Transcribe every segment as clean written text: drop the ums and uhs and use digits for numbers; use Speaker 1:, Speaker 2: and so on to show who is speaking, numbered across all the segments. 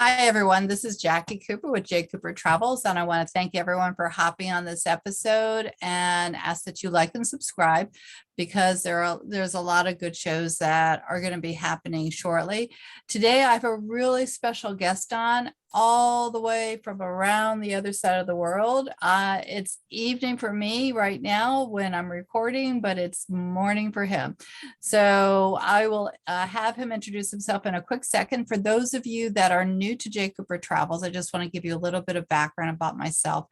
Speaker 1: Hi, everyone. This is Jacqui Cooper with JCooperTravels, and I want to thank everyone for hopping on this episode and ask that you like and subscribe because there's a lot of good shows that are going to be happening shortly. Today, I have a really special guest on all the way from around the other side of the world. It's evening for me right now when I'm recording, but it's morning for him. So I will have him introduce himself in a quick second. For those of you that are new to JCooperTravels, I just want to give you a little bit of background about myself.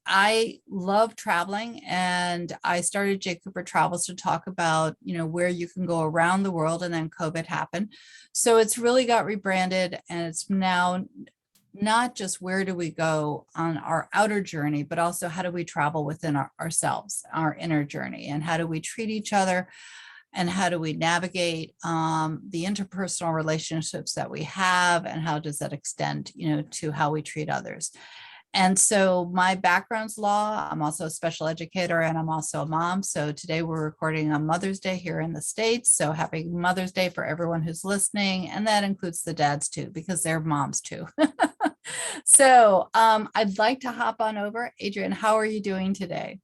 Speaker 1: I love traveling, and I started JCooperTravels to talk about, where you can go around the world, and then COVID happened. So it's really got rebranded, and it's now not just where do we go on our outer journey, but also how do we travel within ourselves, our inner journey, and how do we treat each other, and how do we navigate the interpersonal relationships that we have, and how does that extend, to how we treat others. And so my background's law. I'm also a special educator, and I'm also a mom. So today we're recording on Mother's Day here in the States. So happy Mother's Day for everyone who's listening. And that includes the dads too, because they're moms too. So I'd like to hop on over. Adrian, how are you doing today?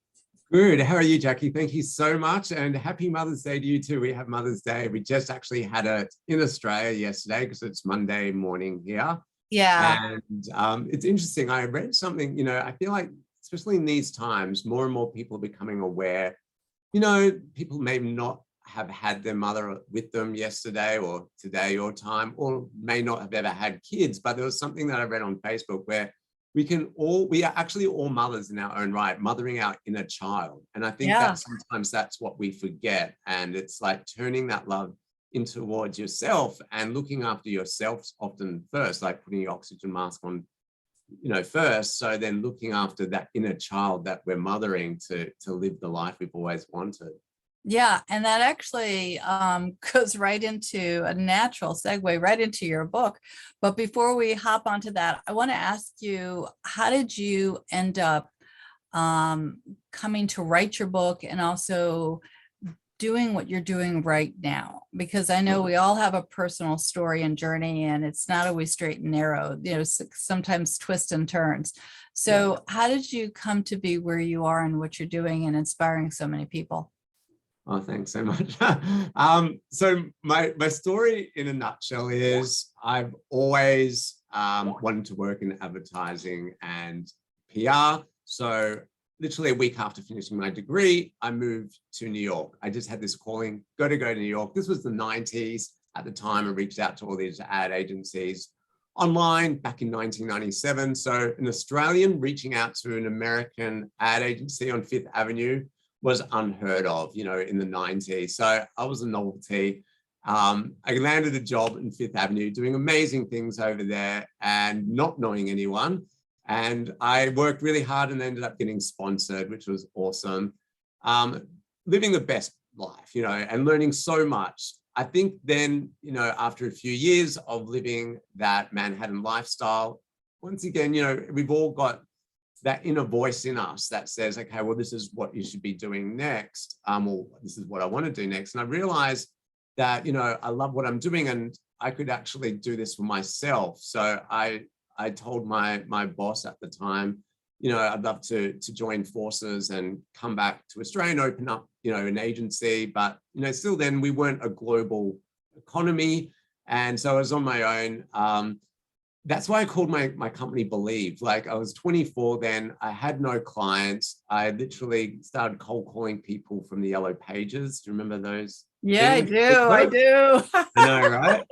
Speaker 2: Good. How are you, Jackie? Thank you so much. And happy Mother's Day to you too. We have Mother's Day. We just actually had it in Australia yesterday because it's Monday morning here.
Speaker 1: Yeah.
Speaker 2: And it's interesting. I read something, I feel like, especially in these times, more and more people are becoming aware, people may not have had their mother with them yesterday or today or time, or may not have ever had kids. But there was something that I read on Facebook where we are actually all mothers in our own right, mothering our inner child. And I think that sometimes that's what we forget. And it's like turning that love in towards yourself and looking after yourself often first, like putting your oxygen mask on, first. So then looking after that inner child that we're mothering to live the life we've always wanted.
Speaker 1: Yeah, and that actually goes right into a natural segue right into your book. But before we hop onto that, I want to ask you, how did you end up coming to write your book and also doing what you're doing right now? Because I know we all have a personal story and journey, and it's not always straight and narrow, sometimes twists and turns. So how did you come to be where you are and what you're doing and inspiring so many people?
Speaker 2: Oh, thanks so much. So my story in a nutshell is I've always wanted to work in advertising and PR. So literally a week after finishing my degree, I moved to New York. I just had this calling, go to New York. This was the 90s. At the time, I reached out to all these ad agencies online back in 1997. So an Australian reaching out to an American ad agency on Fifth Avenue was unheard of, in the 90s. So I was a novelty. I landed a job in Fifth Avenue doing amazing things over there and not knowing anyone. And I worked really hard and ended up getting sponsored, which was awesome. Living the best life, and learning so much. I think then, after a few years of living that Manhattan lifestyle, once again, we've all got that inner voice in us that says, okay, well, this is what you should be doing next, or this is what I want to do next. And I realized that, I love what I'm doing and I could actually do this for myself. So I told my boss at the time, I'd love to join forces and come back to Australia and open up, an agency. But, still then we weren't a global economy. And so I was on my own. That's why I called my company Believe. Like, I was 24 then. I had no clients. I literally started cold calling people from the Yellow Pages. Do you remember those?
Speaker 1: Yeah, things? I do.
Speaker 2: I know, right?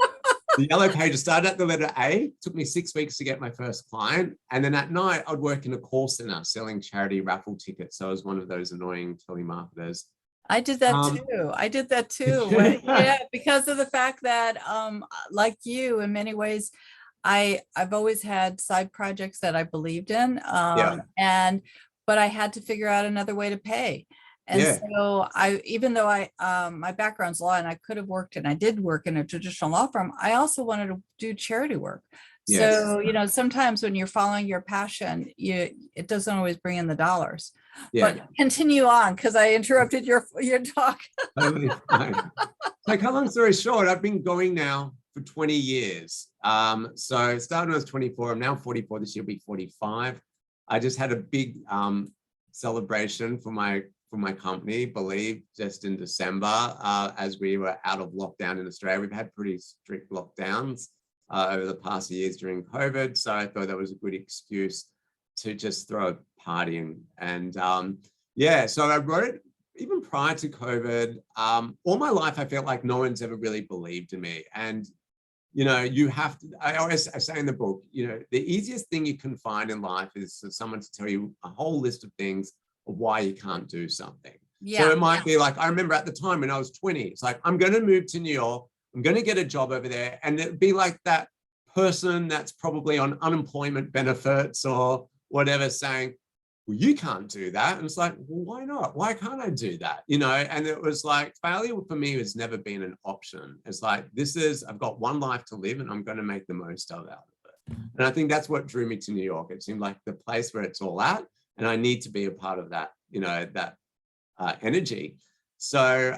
Speaker 2: The Yellow Pages started at the letter A. It took me 6 weeks to get my first client. And then at night, I'd work in a call center selling charity raffle tickets. So I was one of those annoying telemarketers.
Speaker 1: I did that too. Yeah, because of the fact that, like you, in many ways, I've always had side projects that I believed in, but I had to figure out another way to pay. And so even though my background's law and I could have worked, and I did work in a traditional law firm, I also wanted to do charity work. Yes. So, sometimes when you're following your passion, it doesn't always bring in the dollars. Yeah. But continue on, because I interrupted your talk.
Speaker 2: Totally fine. Like, how long story short, I've been going now for 20 years. So it started when I was 24. I'm now 44. This year will be 45. I just had a big celebration for my company, Believe, just in December, as we were out of lockdown in Australia. We've had pretty strict lockdowns over the past years during COVID. So I thought that was a good excuse to just throw a party in. And yeah, so I wrote it even prior to COVID. All my life, I felt like no one's ever really believed in me. And, you know, you have to, I say in the book, you know, the easiest thing you can find in life is for someone to tell you a whole list of things of why you can't do something.
Speaker 1: Yeah.
Speaker 2: So it might be like, I remember at the time when I was 20, it's like, I'm going to move to New York. I'm going to get a job over there. And it'd be like that person that's probably on unemployment benefits or whatever saying, well, you can't do that. And it's like, well, why not? Why can't I do that? You know, and it was like, failure for me has never been an option. It's like, I've got one life to live and I'm going to make the most out of it. And I think that's what drew me to New York. It seemed like the place where it's all at. And I need to be a part of that, you know, that energy. So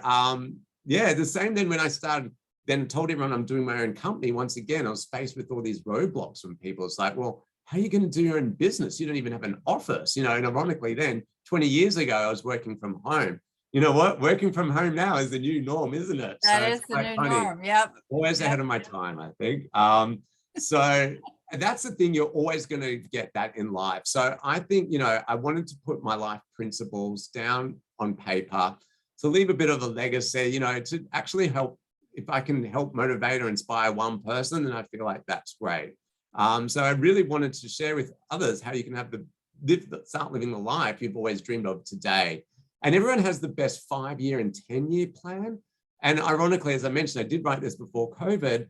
Speaker 2: yeah, the same then when I started, then told everyone I'm doing my own company. Once again, I was faced with all these roadblocks from people. It's like, well, how are you going to do your own business? You don't even have an office, you know. And ironically, then 20 years ago, I was working from home. You know what? Working from home now is the new norm, isn't it?
Speaker 1: That is the new norm. Yep.
Speaker 2: Always ahead of my time, I think. So that's the thing, you're always going to get that in life. So I think, you know, I wanted to put my life principles down on paper to leave a bit of a legacy, you know, to actually help. If I can help motivate or inspire one person, then I feel like that's great. So I really wanted to share with others how you can have start living the life you've always dreamed of today. And everyone has the best 5-year and 10-year plan. And ironically, as I mentioned, I did write this before COVID,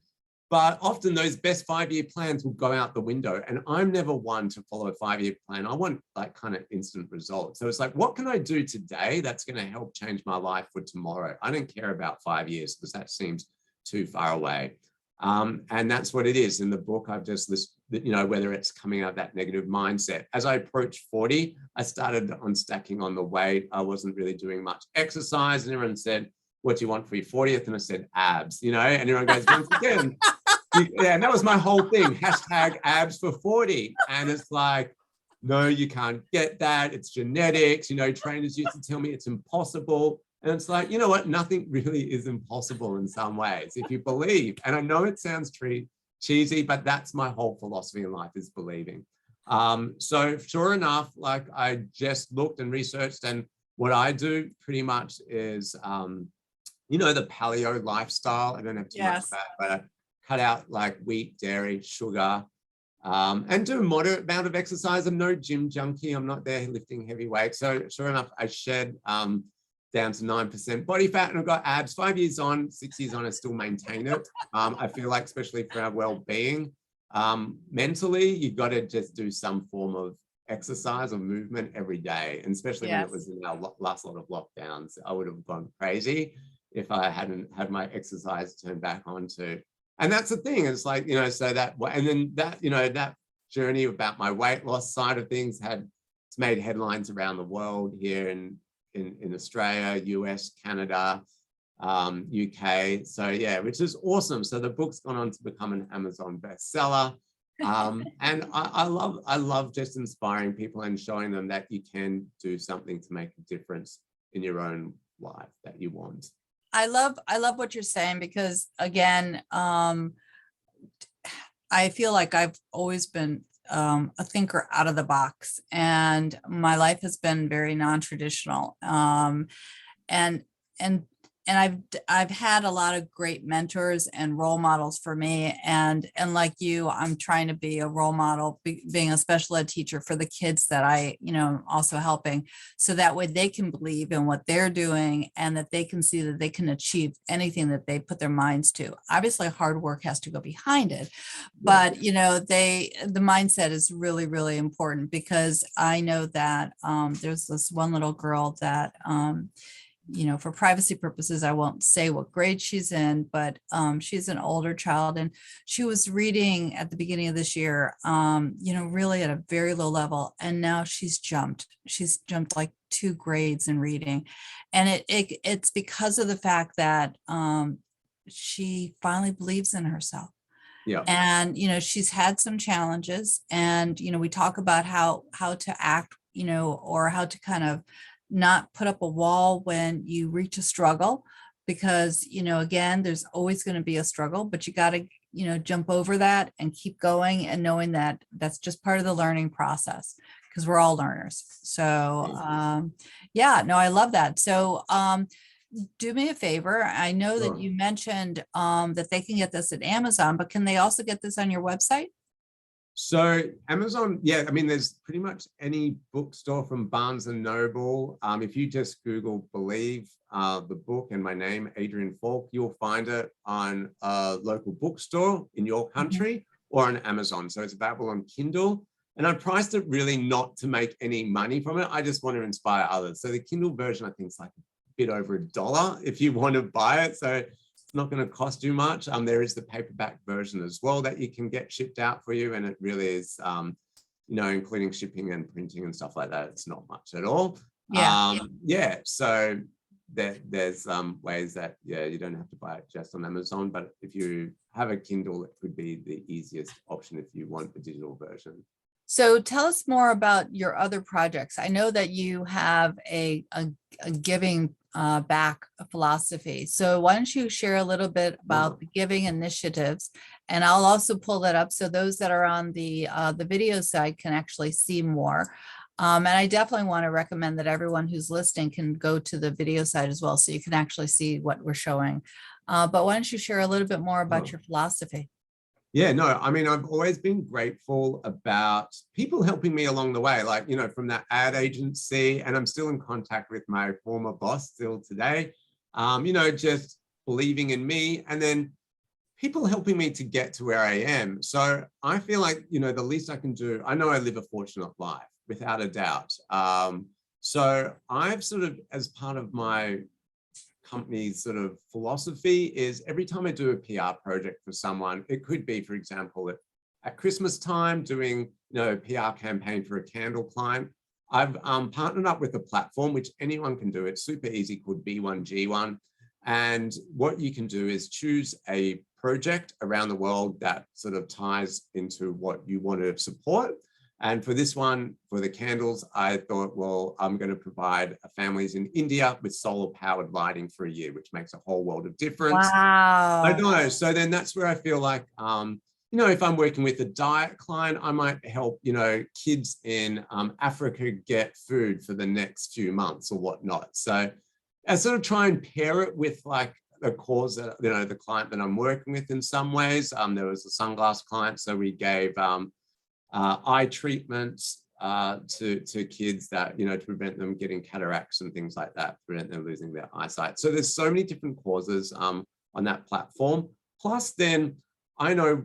Speaker 2: but often those best 5-year plans will go out the window. And I'm never one to follow a 5-year plan. I want like kind of instant results. So it's like, what can I do today that's going to help change my life for tomorrow? I don't care about 5 years because that seems too far away. And that's what it is. In the book, I've just listed, you know, whether it's coming out of that negative mindset. As I approached 40, I started on stacking on the weight. I wasn't really doing much exercise. And everyone said, what do you want for your 40th? And I said, abs, you know, and everyone goes, once again, yeah, and that was my whole thing, hashtag abs for 40. And it's like, no, you can't get that. It's genetics. You know, trainers used to tell me it's impossible. And it's like, you know what? Nothing really is impossible in some ways if you believe. And I know it sounds cheesy, but that's my whole philosophy in life is believing. So sure enough, like I just looked and researched, and what I do pretty much is, you know, the paleo lifestyle. I don't have too much of that, but I cut out like wheat, dairy, sugar, and do a moderate amount of exercise. I'm no gym junkie. I'm not there lifting heavy weights. So sure enough, I shed down to 9% body fat, and I've got abs. 5 years on, 6 years on, I still maintain it. I feel like, especially for our well-being, mentally, you've got to just do some form of exercise or movement every day. And especially when it was in our last lot of lockdowns, I would have gone crazy if I hadn't had my exercise turned back on to. And that's the thing. It's like, you know, so that, and then that, you know, that journey about my weight loss side of things it's made headlines around the world here in Australia, US, Canada, UK. So yeah, which is awesome. So the book's gone on to become an Amazon bestseller. And I love just inspiring people and showing them that you can do something to make a difference in your own life that you want.
Speaker 1: I love what you're saying, because again, I feel like I've always been a thinker out of the box, and my life has been very non-traditional. And I've had a lot of great mentors and role models for me. And like you, I'm trying to be a role model, being a special ed teacher for the kids that I, you know, also helping, so that way they can believe in what they're doing and that they can see that they can achieve anything that they put their minds to. Obviously, hard work has to go behind it, but you know, the mindset is really, really important, because I know that there's this one little girl that you know, for privacy purposes, I won't say what grade she's in, but she's an older child, and she was reading at the beginning of this year, you know, really at a very low level. And now she's jumped like 2 grades in reading. And it's because of the fact that she finally believes in herself.
Speaker 2: Yeah.
Speaker 1: And, she's had some challenges, and, we talk about how to act, or how to kind of not put up a wall when you reach a struggle, because, again, there's always going to be a struggle, but you got to, jump over that and keep going, and knowing that that's just part of the learning process, because we're all learners. So, yeah, no, I love that. So, do me a favor. I know that
Speaker 2: Sure.
Speaker 1: you mentioned that they can get this at Amazon, but can they also get this on your website?
Speaker 2: So Amazon, yeah, I mean, there's pretty much any bookstore from Barnes and Noble. If you just Google Believe, the book and my name, Adrian Falk, you'll find it on a local bookstore in your country or on Amazon. So it's available on Kindle. And I priced it really not to make any money from it. I just want to inspire others. So the Kindle version, I think, is like a bit over $1 if you want to buy it. So it's not going to cost you much. There is the paperback version as well that you can get shipped out for you. And it really is, including shipping and printing and stuff like that, it's not much at all.
Speaker 1: Yeah.
Speaker 2: So there's ways that, you don't have to buy it just on Amazon. But if you have a Kindle, it could be the easiest option if you want the digital version.
Speaker 1: So tell us more about your other projects. I know that you have a giving back philosophy. So why don't you share a little bit about the giving initiatives, and I'll also pull that up so those that are on the video side can actually see more. And I definitely want to recommend that everyone who's listening can go to the video side as well, so you can actually see what we're showing. But why don't you share a little bit more about your philosophy?
Speaker 2: Yeah, no, I mean, I've always been grateful about people helping me along the way, like, from that ad agency, and I'm still in contact with my former boss still today, just believing in me, and then people helping me to get to where I am. So I feel like, the least I can do, I know I live a fortunate life, without a doubt. So I've sort of, as part of my company's sort of philosophy, is every time I do a PR project for someone, it could be, for example, at Christmas time, doing a PR campaign for a candle client. I've partnered up with a platform which anyone can do. It's super easy, called B1G1. And what you can do is choose a project around the world that sort of ties into what you want to support. And for this one, for the candles, I thought, well, I'm going to provide families in India with solar powered lighting for a year, which makes a whole world of difference.
Speaker 1: Wow.
Speaker 2: I know. So then that's where I feel like, if I'm working with a diet client, I might help, kids in Africa get food for the next few months or whatnot. So I sort of try and pair it with like the cause that, the client that I'm working with in some ways. There was a sunglass client, so we gave eye treatments to kids that, to prevent them getting cataracts and things like that, prevent them losing their eyesight. So there's so many different causes on that platform. Plus then, I know,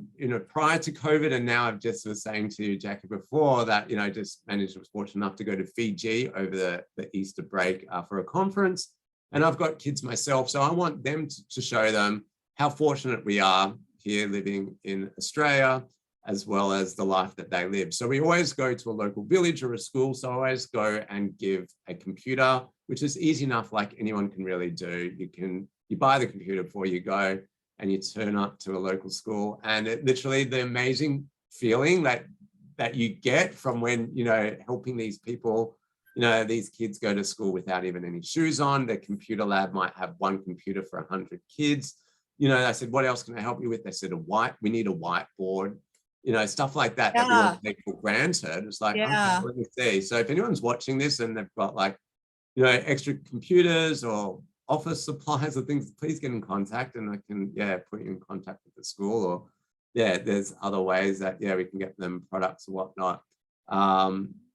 Speaker 2: prior to COVID, and now I've just was saying to you, Jacqui, before that, I just was fortunate enough to go to Fiji over the Easter break for a conference. And I've got kids myself, so I want them to show them how fortunate we are here living in Australia, as well as the life that they live. So we always go to a local village or a school. So I always go and give a computer, which is easy enough, like anyone can really do. You buy the computer before you go, and you turn up to a local school, and it literally, the amazing feeling that you get from when, helping these people, these kids go to school without even any shoes on. Their computer lab might have one computer for 100 kids. I said, what else can I help you with? They said, we need a whiteboard. Stuff like that, that we all take for granted. It's like, okay, let me see. So if anyone's watching this and they've got like, extra computers or office supplies or things, please get in contact, and I can, put you in contact with the school, or there's other ways that, we can get them products or whatnot.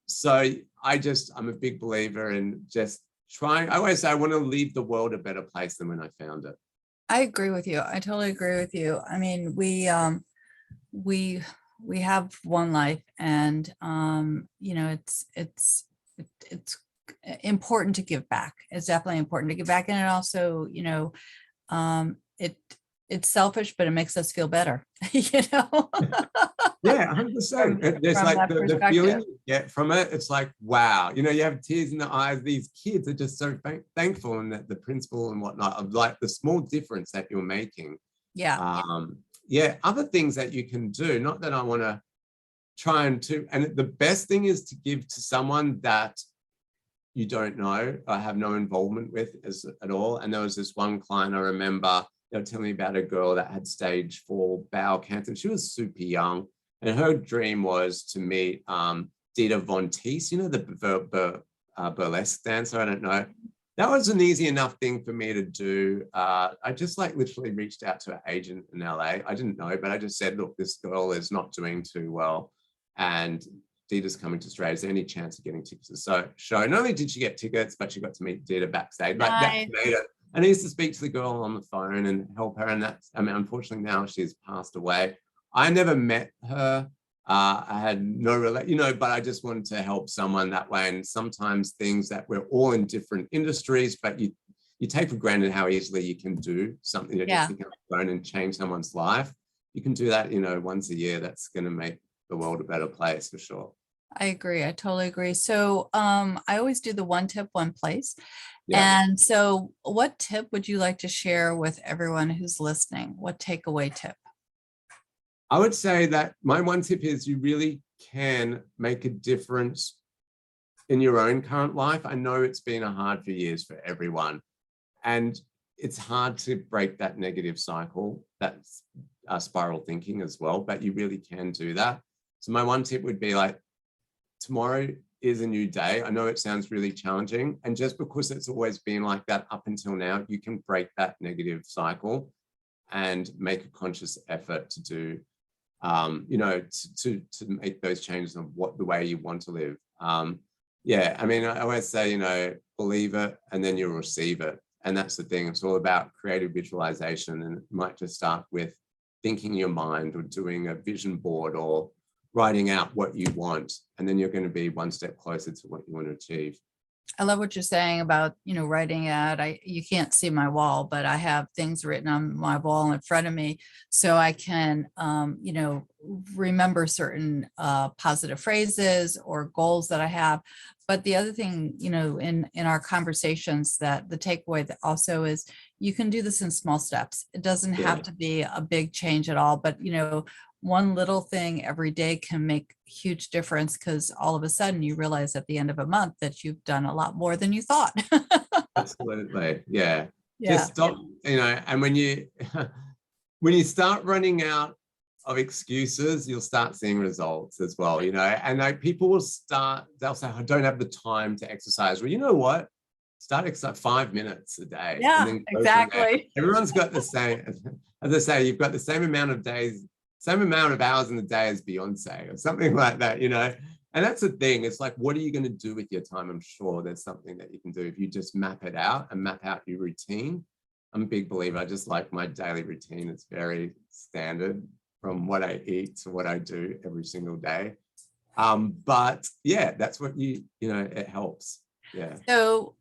Speaker 2: So I'm a big believer in just trying. I always say I want to leave the world a better place than when I found it.
Speaker 1: I agree with you. I totally agree with you. I mean, we have one life, and it's important to give back. It's definitely important to give back, and it also, it's selfish, but it makes us feel better.
Speaker 2: Yeah, 100%. There's
Speaker 1: from
Speaker 2: like
Speaker 1: that
Speaker 2: the feeling
Speaker 1: perspective.
Speaker 2: you get from it. It's like, wow, you know, you have tears in the eyes. These kids are just so thankful, and that the principal and whatnot of like the small difference that you're making.
Speaker 1: Yeah.
Speaker 2: Yeah, other things that you can do, not that I want to try and the best thing is to give to someone that you don't know or have no involvement with at all. And there was this one client I remember, they were telling me about a girl that had stage 4 bowel cancer. She was super young, and her dream was to meet Dita Von Teese, you know, the burlesque dancer. I don't know. That was an easy enough thing for me to do. I just like literally reached out to an agent in LA. I didn't know, but I just said, look, this girl is not doing too well, and Dita's coming to Australia. Is there any chance of getting tickets to the show? Not only did she get tickets, but she got to meet Dita backstage. Like that made it. And I used to speak to the girl on the phone and help her. And that's, I mean, unfortunately now she's passed away. I never met her. I had no relation, you know, but I just wanted to help someone that way. And sometimes things that we're all in different industries, but you take for granted how easily you can do something, you know, just pick up the phone and change someone's life. You can do that, you know, once a year. That's going to make the world a better place for sure.
Speaker 1: I agree. I totally agree. So I always do the one tip, one place.
Speaker 2: Yeah.
Speaker 1: And so what tip would you like to share with everyone who's listening? What takeaway tip?
Speaker 2: I would say that my one tip is you really can make a difference in your own current life. I know it's been a hard few years for everyone, and it's hard to break that negative cycle, that's spiral thinking as well, but you really can do that. So my one tip would be like, tomorrow is a new day. I know it sounds really challenging, and just because it's always been like that up until now, you can break that negative cycle and make a conscious effort to do, you know, to make those changes of the way you want to live. Yeah, I mean, I always say, you know, believe it and then you'll receive it. And that's the thing. It's all about creative visualization, and it might just start with thinking your mind or doing a vision board or writing out what you want, and then you're going to be one step closer to what you want to achieve.
Speaker 1: I love what you're saying about, you know, writing out. You can't see my wall, but I have things written on my wall in front of me, so I can, you know, remember certain positive phrases or goals that I have. But the other thing, you know, in our conversations, that the takeaway that also is you can do this in small steps. It doesn't have to be a big change at all, but, you know, one little thing every day can make a huge difference, because all of a sudden you realize at the end of a month that you've done a lot more than you thought.
Speaker 2: Absolutely. Yeah.
Speaker 1: Yeah.
Speaker 2: Just stop, you know, and when you start running out of excuses, you'll start seeing results as well, you know, and like people will they'll say, I don't have the time to exercise. Well, you know what? Start exercise 5 minutes a day.
Speaker 1: Yeah,
Speaker 2: and then
Speaker 1: exactly.
Speaker 2: Everyone's got the same, as I say, you've got the same amount of days, same amount of hours in the day as Beyonce or something like that, you know? And that's the thing. It's like, what are you going to do with your time? I'm sure there's something that you can do if you just map it out and map out your routine. I'm a big believer. I just like my daily routine. It's very standard, from what I eat to what I do every single day. But yeah, that's what you know, it helps. Yeah.
Speaker 1: So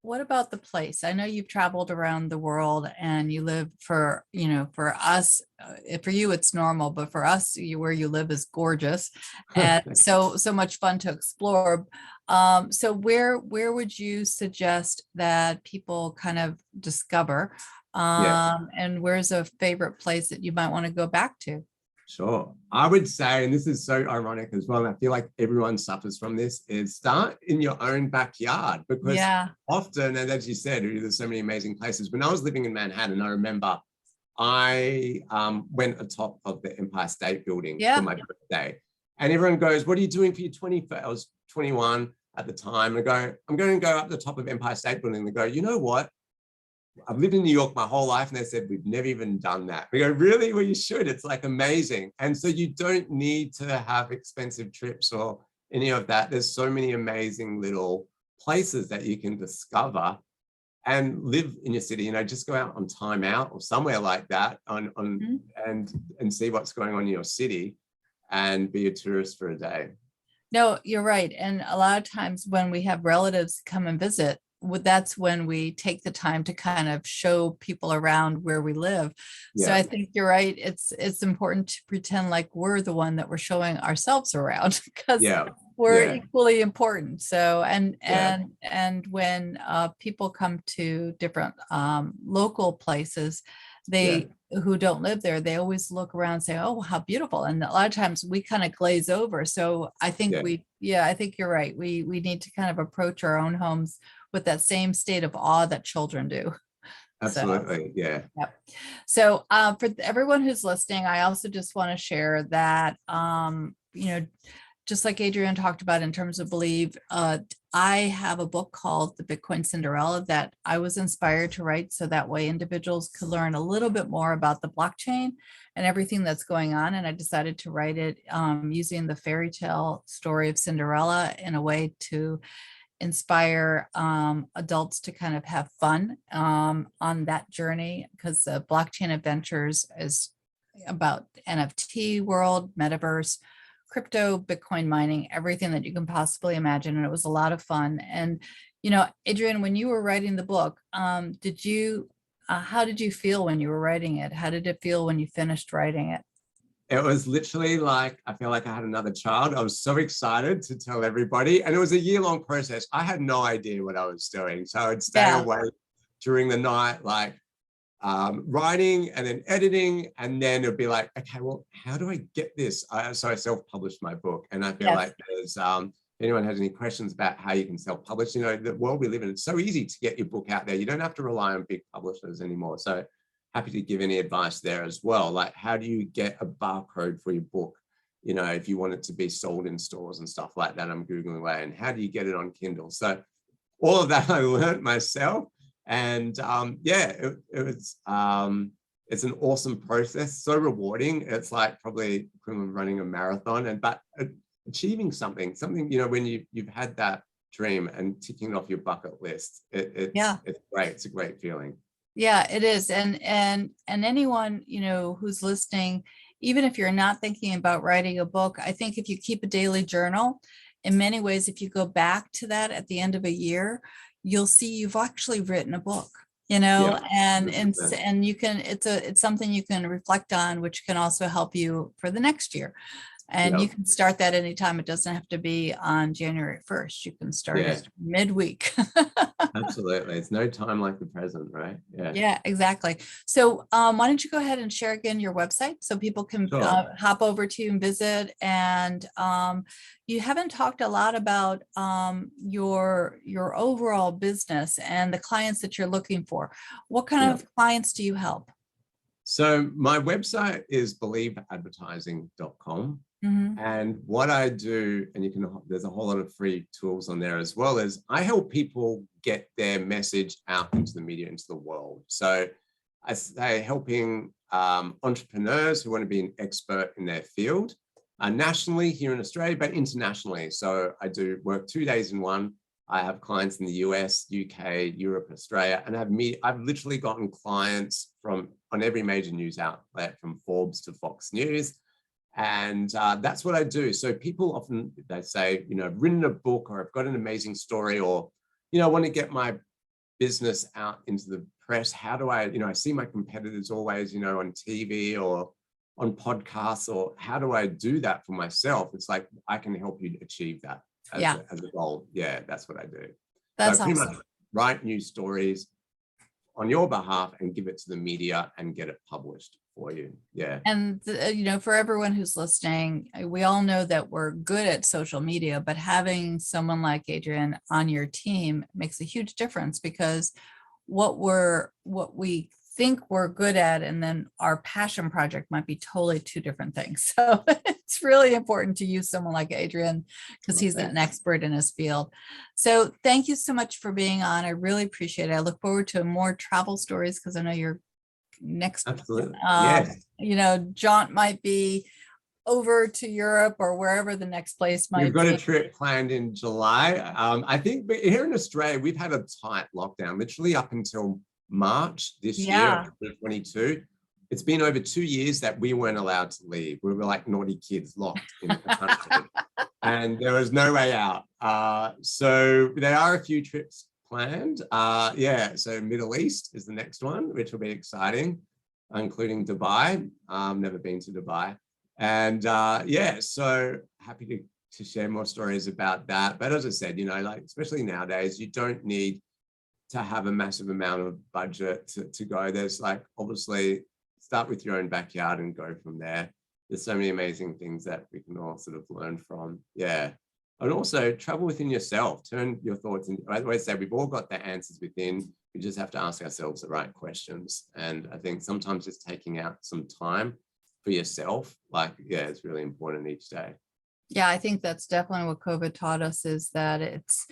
Speaker 1: what about the place? I know you've traveled around the world and you live for, you know, for us, for you, it's normal, but for us, where you live is gorgeous. And so much fun to explore. So where would you suggest that people kind of discover? And where's a favorite place that you might want to go back to?
Speaker 2: Sure. I would say, and this is so ironic as well, and I feel like everyone suffers from this, is start in your own backyard, because often, and as you said, there's so many amazing places. When I was living in Manhattan, I remember I went atop of the Empire State Building for my birthday, and everyone goes, what are you doing for your 21st? I was 21 at the time. I go, I'm going to go up the top of Empire State Building. They go, you know what? I've lived in New York my whole life. And they said, we've never even done that. We go, really? Well, you should. It's like amazing. And so you don't need to have expensive trips or any of that. There's so many amazing little places that you can discover and live in your city. You know, just go out on time out or somewhere like that and see what's going on in your city and be a tourist for a day.
Speaker 1: No, you're right. And a lot of times when we have relatives come and visit, that's when we take the time to kind of show people around where we live. So
Speaker 2: Yeah.
Speaker 1: I think you're right. It's important to pretend like we're the one that we're showing ourselves around because
Speaker 2: Yeah.
Speaker 1: we're
Speaker 2: Yeah.
Speaker 1: equally important. So,
Speaker 2: Yeah.
Speaker 1: and when people come to different local places, they who don't live there, they always look around and say, oh, how beautiful. And a lot of times we kind of glaze over. So I think
Speaker 2: Yeah.
Speaker 1: I think you're right. We need to kind of approach our own homes with that same state of awe that children do. So,
Speaker 2: Absolutely. Yeah.
Speaker 1: yep. So for everyone who's listening, I also just want to share that, you know, just like Adrian talked about in terms of believe, I have a book called The Bitcoin Cinderella that I was inspired to write so that way individuals could learn a little bit more about the blockchain and everything that's going on. And I decided to write it using the fairy tale story of Cinderella in a way to inspire adults to kind of have fun on that journey, because the blockchain adventures is about NFT world, metaverse, crypto, Bitcoin mining, everything that you can possibly imagine. And it was a lot of fun. And, you know, Adrian, when you were writing the book, how did you feel when you were writing it? How did it feel when you finished writing it?
Speaker 2: It was literally like, I feel like I had another child. I was so excited to tell everybody. And it was a year-long process. I had no idea what I was doing. So I'd stay awake during the night, like writing and then editing. And then it'd be like, okay, well, how do I get this? So I self-published my book. And I feel like there's, if anyone has any questions about how you can self-publish, you know, the world we live in, it's so easy to get your book out there. You don't have to rely on big publishers anymore. So happy to give any advice there as well. Like, how do you get a barcode for your book? You know, if you want it to be sold in stores and stuff like that, I'm Googling away. And how do you get it on Kindle? So all of that I learned myself. And it was, it's an awesome process, so rewarding. It's like probably equivalent of running a marathon, but achieving something, you know, when you've had that dream and ticking it off your bucket list, it's great. It's a great feeling.
Speaker 1: Yeah, it is. And anyone, you know, who's listening, even if you're not thinking about writing a book, I think if you keep a daily journal, in many ways, if you go back to that at the end of a year, you'll see you've actually written a book, you know, and you can, it's something you can reflect on, which can also help you for the next year. And you can start that anytime. It doesn't have to be on January 1st. You can start it midweek.
Speaker 2: Absolutely. It's no time like the present, right?
Speaker 1: Yeah, exactly. So why don't you go ahead and share again your website so people can hop over to you and visit. And you haven't talked a lot about your overall business and the clients that you're looking for. What kind of clients do you help?
Speaker 2: So my website is believeadvertising.com. And what I do, and there's a whole lot of free tools on there as well, is I help people get their message out into the media, into the world. So I say helping entrepreneurs who want to be an expert in their field, nationally here in Australia, but internationally. So I do work 2 days in one. I have clients in the US, UK, Europe, Australia, and I've literally gotten clients on every major news outlet, from Forbes to Fox News. And that's what I do. So people often, they say, you know, I've written a book, or I've got an amazing story, or, you know, I want to get my business out into the press. How do I, you know, I see my competitors always, you know, on TV or on podcasts, or how do I do that for myself? It's like, I can help you achieve that as a goal. Yeah, that's what I do.
Speaker 1: That's
Speaker 2: so I pretty much write news stories on your behalf and give it to the media and get it published for you. Yeah.
Speaker 1: And you know, for everyone who's listening, we all know that we're good at social media, but having someone like Adrian on your team makes a huge difference, because what we think we're good at and then our passion project might be totally two different things. So it's really important to use someone like Adrian, because he's an expert in his field. So thank you so much for being on. I really appreciate it. I look forward to more travel stories, because I know you're next, you know, jaunt might be over to Europe or wherever the next place might be.
Speaker 2: We've got a trip planned in July. I think here in Australia, we've had a tight lockdown, literally up until March this year, 2022. It's been over 2 years that we weren't allowed to leave. We were like naughty kids locked in the country, and there was no way out. So there are a few trips planned. Yeah, so Middle East is the next one, which will be exciting, including Dubai. Never been to Dubai. And yeah, so happy to share more stories about that. But as I said, you know, like, especially nowadays, you don't need to have a massive amount of budget to go. There's like, obviously, start with your own backyard and go from there. There's so many amazing things that we can all sort of learn from. Yeah. And also travel within yourself, turn your thoughts in. I always say we've all got the answers within. We just have to ask ourselves the right questions. And I think sometimes just taking out some time for yourself, like, yeah, it's really important each day.
Speaker 1: Yeah, I think that's definitely what COVID taught us, is that it's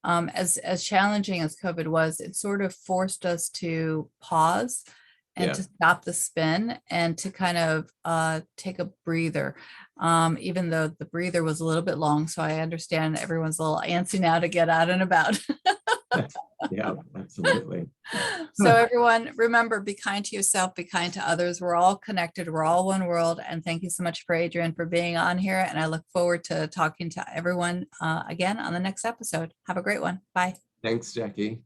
Speaker 1: as challenging as COVID was, it sort of forced us to pause and to stop the spin and to kind of take a breather, even though the breather was a little bit long. So I understand everyone's a little antsy now to get out and about.
Speaker 2: Yeah, absolutely.
Speaker 1: So everyone, remember, be kind to yourself, be kind to others. We're all connected. We're all one world. And thank you so much for Adrian for being on here. And I look forward to talking to everyone again on the next episode. Have a great one. Bye.
Speaker 2: Thanks, Jacqui.